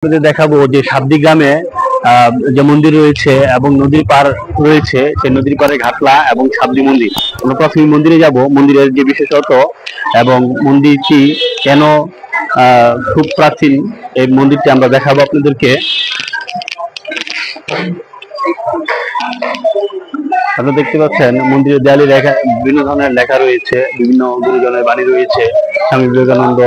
আপনাদের দেখাবো যে সাবদি গ্রামে যে মন্দির রয়েছে এবং নদীর পার রয়েছে, সেই নদীর পারে ঘাটলা এবং সাবদি মন্দির। আমরা প্রথমে মন্দিরে যাব, মন্দিরের যে বিশেষত্ব এবং মন্দিরটি কেন খুব প্রাচীন, এই মন্দিরটি আমরা দেখাবো আপনাদেরকে। আপনারা দেখতে পাচ্ছেন মন্দিরের দেয়ালে লেখা, বিভিন্ন ধরনের লেখা রয়েছে, বিভিন্ন গুরুজনের বাণী রয়েছে, স্বামী বিবেকানন্দ,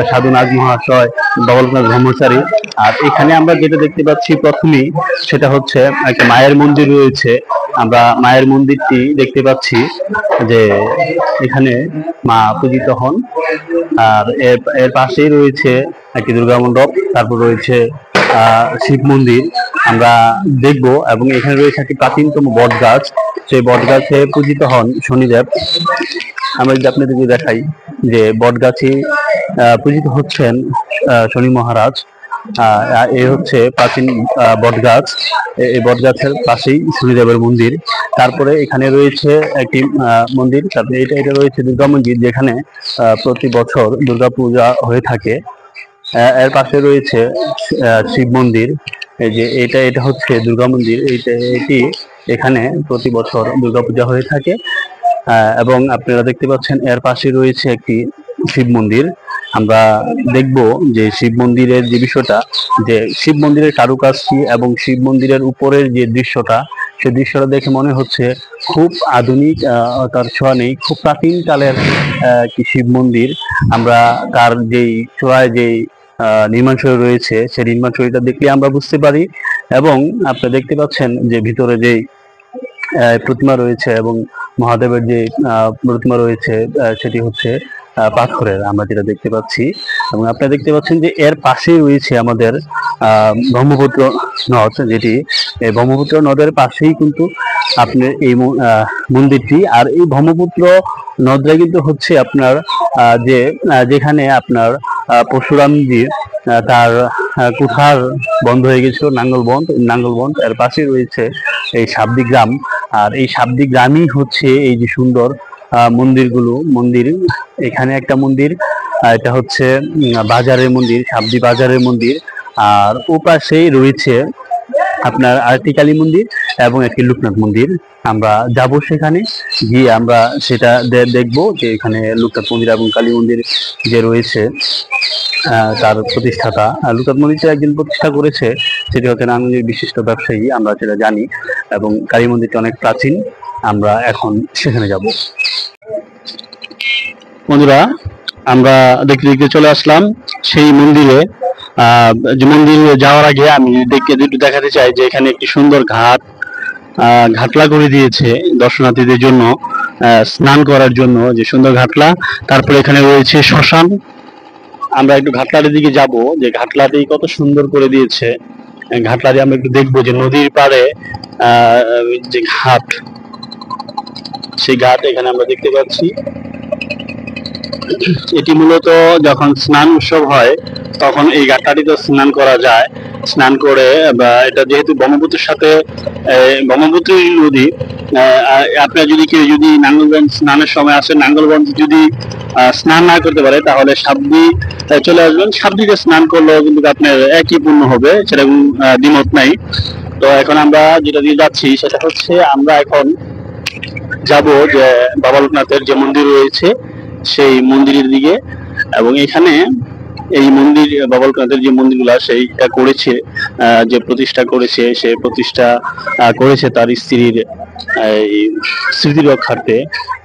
সাধু নাগ মহাশয়, বাবলনাথ ব্রহ্মচারী। আর এখানে আমরা যেটা দেখতে পাচ্ছি প্রথমেই, সেটা হচ্ছে একটা মায়ের মন্দির রয়েছে। আমরা মায়ের মন্দিরটি দেখতে পাচ্ছি যে এখানে মা পূজিত হন। আর এর পাশেই রয়েছে একটি দুর্গা মণ্ডপ, তারপর রয়েছে শিব মন্দির আমরা দেখব, এবং এখানে রয়েছে একটি প্রাচীনতম বট গাছ। সেই বট গাছে পূজিত হন শনিদেব। আমরা যদি আপনাদেরকে দেখাই যে বট গাছে পূজিত হচ্ছেন শনি মহারাজ। এ হচ্ছে প্রাচীন বট গাছ। এই বট গাছের পাশেই শনিদেবের মন্দির। তারপরে এখানে রয়েছে একটি মন্দির, তারপরে এটা রয়েছে দুর্গা মন্দির, যেখানে প্রতি বছর দুর্গা পূজা হয়ে থাকে। এর পাশে রয়েছে শিব মন্দির। এই যে এটা হচ্ছে দুর্গা মন্দির। এটি এখানে প্রতি বছর দুর্গাপূজা হয়ে থাকে। এবং আপনারা দেখতে পাচ্ছেন এর পাশে রয়েছে একটি শিব মন্দির। আমরা দেখব যে শিব মন্দিরের যে বিষয়টা, যে শিব মন্দিরের কারুকাজটি এবং শিব মন্দিরের উপরের যে দৃশ্যটা, সেই দৃশ্যটা দেখে মনে হচ্ছে খুব আধুনিক, তার ছোঁয়া নেই, খুব প্রাচীন কালের একটি শিব মন্দির। আমরা তার যেই চূড়ায় যেই নির্মাণ শৈলী রয়েছে, সেই নির্মাণ শৈলীটা দেখলে আমরা বুঝতে পারি। এবং আপনারা দেখতে পাচ্ছেন যে ভিতরে যেই প্রতিমা রয়েছে এবং মহাদেবের যে প্রতিমা রয়েছে, সেটি হচ্ছে পাথরের, আমরা যেটা দেখতে পাচ্ছি। এবং আপনারা দেখতে পাচ্ছেন যে এর পাশেই রয়েছে আমাদের ব্রহ্মপুত্র নদ, যেটি এই ব্রহ্মপুত্র নদের পাশেই কিন্তু আপনার এই মন্দিরটি। আর এই ব্রহ্মপুত্র নদটা কিন্তু হচ্ছে আপনার যে যেখানে আপনার পরশুরামজি তার কুঠার বন্ধ হয়ে গেছিল, নাঙ্গলবন্ধ, এর পাশে রয়েছে এই সাবদি গ্রাম। আর এই সাবদি গ্রামই হচ্ছে এই যে সুন্দর মন্দির। এখানে একটা মন্দির, এটা হচ্ছে বাজারের মন্দির, সাবদি বাজারের মন্দির। আর ওপাশেই রয়েছে আপনার আরতি কালী মন্দির এবং একটি লোকনাথ মন্দির। আমরা যাব সেখানে গিয়ে আমরা সেটা দেখবো যে এখানে লোকনাথ মন্দির এবং কালী মন্দির যে রয়েছে, তার প্রতিষ্ঠাতা লোকনাথ মন্দিরটা একদিন প্রতিষ্ঠা করেছে, সেটি হচ্ছে নারায়ণগঞ্জের বিশিষ্ট ব্যবসায়ী, আমরা সেটা জানি। এবং কালী মন্দিরটা অনেক প্রাচীন। আমরা এখন সেখানে যাব। বন্ধুরা, আমরা দেখতে দেখতে চলে আসলাম সেই মন্দিরে। যে মন্দিরে যাওয়ার আগে আমি দেখাতে চাই যে এখানে একটি সুন্দর ঘাটলা করে দিয়েছে দর্শনার্থীদের জন্য, স্নান করার জন্য যে সুন্দর ঘাটলা। তারপরে এখানে রয়েছে শ্মশান। আমরা একটু ঘাটলার দিকে যাব, যে ঘাটলাটি কত সুন্দর করে দিয়েছে। ঘাটলাটি আমরা একটু দেখবো যে নদীর পাড়ে যে ঘাট, সেই ঘাট এখানে আমরা দেখতে পাচ্ছি। এটি মূলত যখন স্নান উৎসব হয় তখন এই ঘাটলাটিতে স্নান করা যায়। স্নান করে, বা এটা যেহেতু ব্রহ্মপুত্রের সাথে ব্রহ্মপুত্র নদী, আপনার যদি নাঙ্গলগঞ্জ স্নানের সময় আসে, নাঙ্গলগঞ্জ যদি স্নান না করতে পারে তাহলে সাবদি চলে আসবেন। সাবদিতে স্নান করলেও কিন্তু আপনার একই পূর্ণ হবে, সেরকম দ্বিমত নাই। তো এখন আমরা যেটা দিয়ে যাচ্ছি সেটা হচ্ছে আমরা এখন যাব যে বাবা লোকনাথের যে মন্দির রয়েছে সেই মন্দিরের দিকে। এবং এখানে এই মন্দির, বাবা লোকনাথের যে মন্দিরগুলা সেইটা করেছে, যে প্রতিষ্ঠা করেছে, সে প্রতিষ্ঠা করেছে তার স্ত্রীর স্মৃতি রক্ষার্থে।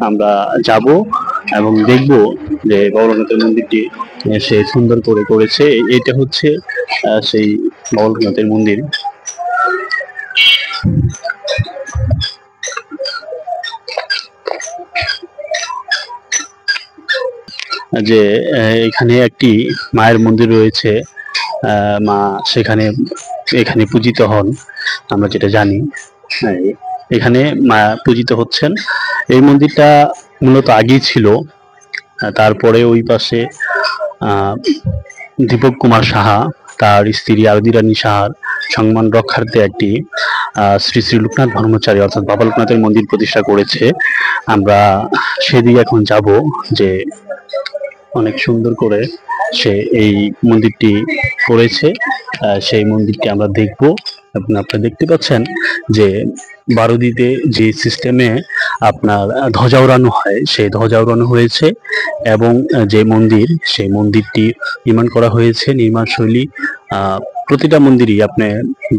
আমরা যাব এবং দেখব যে বাবা লোকনাথের মন্দিরটি সে সুন্দর করে করেছে। এটা হচ্ছে সেই বাবা লোকনাথের মন্দির। যে এখানে একটি মায়ের মন্দির রয়েছে, মা এখানে পূজিত হন, আমরা যেটা জানি। এখানে মা পূজিত হচ্ছেন। এই মন্দিরটা মূলত আগেই ছিল, তারপরে ওই পাশে দীপক কুমার সাহা তার স্ত্রী আরতি রানী সাহার সম্মান রক্ষার্থে একটি শ্রী শ্রী লোকনাথ ব্রহ্মচারী অর্থাৎ বাবা লোকনাথের মন্দির প্রতিষ্ঠা করেছে। আমরা সেদিকে এখন যাব, যে অনেক সুন্দর করে সে এই মন্দিরটি করেছে। সেই মন্দিরটি আমরা দেখব। আপনারা দেখতে পাচ্ছেন যে বারুদিতে যে সিস্টেমে আপনার ধ্বজা উড়ানো হয় সেই ধ্বজা উড়ানো হয়েছে, এবং যে মন্দির সেই মন্দিরটি নির্মাণ করা হয়েছে নির্মাণ শৈলী প্রতিটা মন্দিরই আপনি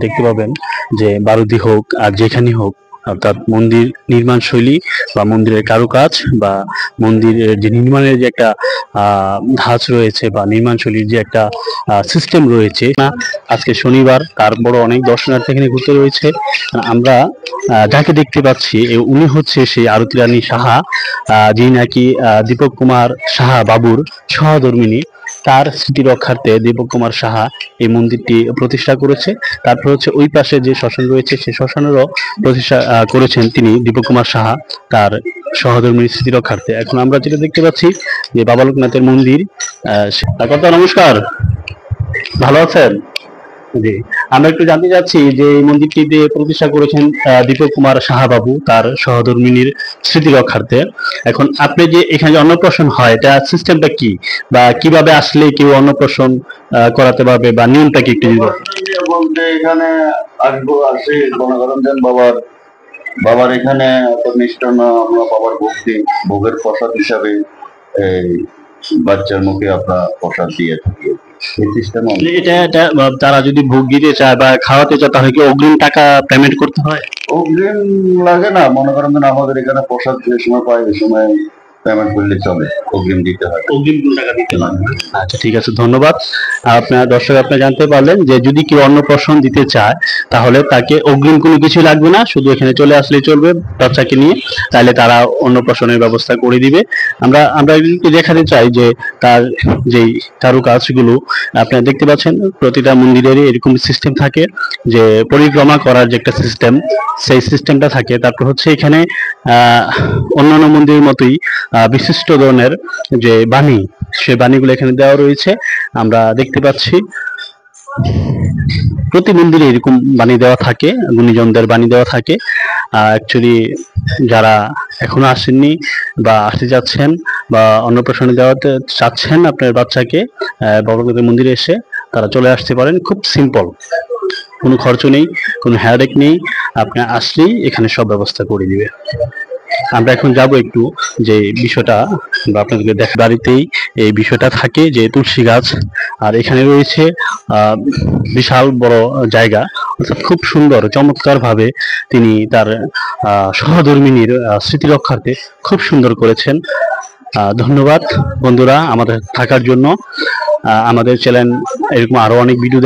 দেখতে পাবেন যে বারুদি হোক আর যেখানে হোক, অর্থাৎ মন্দির নির্মাণ শৈলী বা মন্দিরের কারুকাজ বা মন্দিরের যে নির্মাণের যে একটা ধাঁচ রয়েছে বা নির্মাণ শৈলীর যে একটা সিস্টেম রয়েছে না। আজকে শনিবার, তারপরও অনেক দর্শনার্থী এখানে ঘুরতে রয়েছে। আমরা যাকে দেখতে পাচ্ছি উনি হচ্ছে সেই আরতি রানী সাহা, যিনি নাকি দীপক কুমার সাহা বাবুর সহধর্মিণী। তার স্মৃতি রক্ষার্থে দীপক কুমার সাহা এই মন্দিরটি প্রতিষ্ঠা করেছে। তারপর হচ্ছে ওই পাশে যে শ্মশান রয়েছে সেই শ্মশানেরও প্রতিষ্ঠা করেছেন তিনি দীপক কুমার সাহা তার সহধর্মিণীর স্মৃতি রক্ষার্থে। এখন আমরা যেটা দেখতে পাচ্ছি যে বাবা লোকনাথের মন্দির। কথা নমস্কার, ভালো আছেন? জি, আমরা একটু জানতে চাচ্ছি যে এই মন্দিরটি যে প্রতিষ্ঠা করেছেন দীপক কুমার সাহা বাবু তার সহধর্মিণীর স্মৃতি রক্ষার্থে। এখন আপনি যে এখানে যে অন্নপ্রাশন হয় এটা সিস্টেমটা কি, বা কিভাবে আসলে কেউ অন্নপ্রাশন করাতে পারবে, বা নিয়মটা কি একটু বলতে এখানে আসবো, আসি মনে করেন দেন বাবার এখানে মিষ্টান্ন আমরা বাবার ভোগ দিই, ভোগের প্রসাদ হিসাবে এই বাচ্চার মুখে আমরা প্রসাদ দিয়ে থাকি। এটা তারা যদি ভোগ দিতে চায় বা খাওয়াতে চায় তাহলে কি অগ্রিম টাকা পেমেন্ট করতে হয়? অগ্রিম লাগে না, মনে করেন আমাদের এখানে প্রসাদ যে সময় পাই ওই সময় পেমেন্ট করলে চলে, অগ্রিম দিতে হয়। অগ্রিম টাকা দিতে হয়। আচ্ছা, ঠিক আছে, ধন্যবাদ। আপনার দর্শক আপনি জানতে পারলেন যে যদি কেউ অন্নপ্রাশন দিতে চায় তাহলে তাকে অগ্রিম কোনো কিছু লাগবে না, শুধু এখানে চলে আসলেই চলবে বাচ্চাকে নিয়ে, তাহলে তারা অন্নপ্রাশনের ব্যবস্থা করে দিবে। আমরা একটু দেখাতে চাই যে তার যেই কারুকাজগুলো আপনারা দেখতে পাচ্ছেন। প্রতিটা মন্দিরেরই এরকম সিস্টেম থাকে যে পরিক্রমা করার যে একটা সিস্টেম, সেই সিস্টেমটা থাকে। তারপর হচ্ছে এখানে অন্যান্য মন্দিরের মতোই বিশিষ্ট ধরনের যে বাণী, সেই বাণীগুলো এখানে দেওয়া রয়েছে আমরা দেখতে পাচ্ছি। প্রতি মন্দিরে এরকম বাণী দেওয়া থাকে, গুণীজনদের বাণী দেওয়া থাকে। অ্যাকচুয়ালি যারা এখনো আসেননি বা আসতে যাচ্ছেন বা অন্নপ্রাশনে দেওয়াতে চাচ্ছেন আপনার বাচ্চাকে বাবা মন্দিরে এসে, তারা চলে আসতে পারেন। খুব সিম্পল, কোনো খরচ নেই, কোনো হেডেক নেই। আপনি আসলেই এখানে সব ব্যবস্থা করে দিবে। আমরা এখন যাব একটু যে বিষয়টা বা আপনাদেরকে দেখা, বাড়িতেই এই বিষয়টা থাকে যে তুলসী গাছ, আর এখানে রয়েছে বিশাল বড় জায়গা, অর্থাৎ খুব সুন্দর চমৎকার ভাবে তিনি তার সহধর্মিণীর স্মৃতি রক্ষার্থে খুব সুন্দর করেছেন। ধন্যবাদ বন্ধুরা আমাদের থাকার জন্য। আমাদের চ্যানেল এরকম আরো অনেক ভিডিও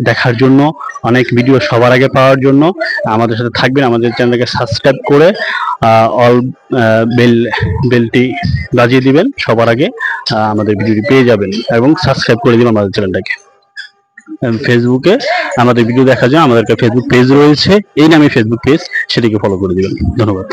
দেখার জন্য, অনেক ভিডিও সবার আগে পাওয়ার জন্য আমাদের সাথে থাকবেন। আমাদের চ্যানেলকে সাবস্ক্রাইব করে অল বেলটি বাজিয়ে দিবেন, সবার আগে আমাদের ভিডিওটি পেয়ে যাবেন, এবং সাবস্ক্রাইব করে দিবেন আমাদের চ্যানেলটাকে। ফেসবুকে আমাদের ভিডিও দেখার জন্য আমাদের একটা ফেসবুক পেজ রয়েছে, এই নামে ফেসবুক পেজ, সেটিকে ফলো করে দিবেন। ধন্যবাদ।